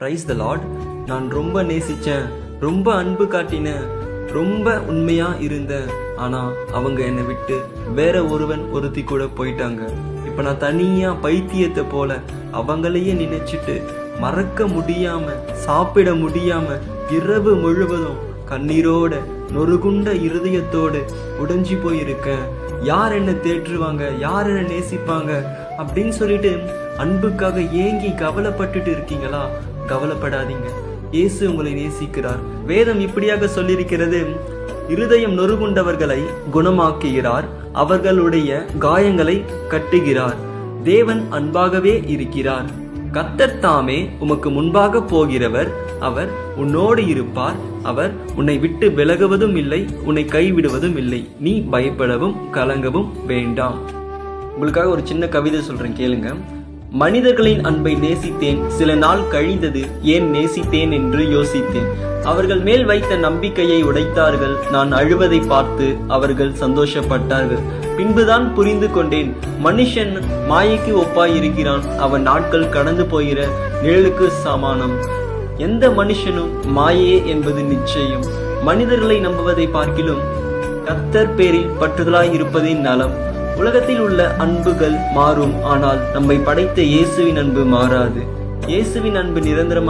Praise the Lord. நான் ரொம்ப நேசிச்சேன், ரொம்ப அன்பு காட்டினேன், ரொம்ப உண்மையா இருந்தேன். ஆனா அவங்க என்னை விட்டு வேற ஒருத்தி கூட போயிட்டாங்க. இப்ப நான் தனியா பைத்தியத்தை போல அவங்களையே நினைச்சிட்டு மறக்க முடியாம, சாப்பிட முடியாம, இரவு முழுவதும் கண்ணீரோட, நொறுகுண்ட இருதயத்தோடு உடைஞ்சி போயிருக்கேன். யார் என்ன தேற்றுவாங்க, யார் என்ன நேசிப்பாங்க அப்படின்னு சொல்லிட்டு அன்புக்காக ஏங்கி கவலைப்பட்டுட்டு இருக்கீங்களா? கவலைப்படாதீங்க, இயேசு உங்களை நேசிக்கிறார். வேதம் இப்படியாக சொல்லியிருக்கிறது, இருதயம் நொறுகுண்டவர்களை குணமாக்குகிறார், அவர்களுடைய காயங்களை கட்டுகிறார். தேவன் அன்பாகவே இருக்கிறார். கர்த்தர் தாமே உமக்கு முன்பாக போகிறவர், அவர் உன்னோடு இருப்பார், அவர் உன்னை விட்டு விலகுவதும் இல்லை, உன்னை கைவிடுவதும் இல்லை. நீ பயப்படவும் கலங்கவும் வேண்டாம். உங்களுக்காக ஒரு சின்ன கவிதை சொல்றேன், கேளுங்க. மனிதர்களின் அன்பை நேசித்தேன், சில நாள் கழிந்தது ஏன் நேசித்தேன் என்று யோசித்தேன். அவர்கள் மேல் வைத்த நம்பிக்கையை உடைத்தார்கள், நான் அழுவதை பார்த்து அவர்கள் சந்தோஷப்பட்டார்கள். பின்புதான் புரிந்து கொண்டேன், மனுஷன் மாயைக்கு ஒப்பாயிருக்கிறான், அவன் நாட்கள் கடந்து போகிற நிழலுக்கு சமானம். எந்த மனுஷனும் மாயே என்பது நிச்சயம். மனிதர்களை நம்புவதை பார்க்கிலும் கர்த்தர் பேரில் பற்றுதலாய் இருப்பதே நலம். உலகத்தில் உள்ள அன்புகள் மாறும், ஆனால் நம்மை படைத்த இயேசுவின் அன்பு மாறாது. இயேசுவின் அன்பு நிரந்தரமா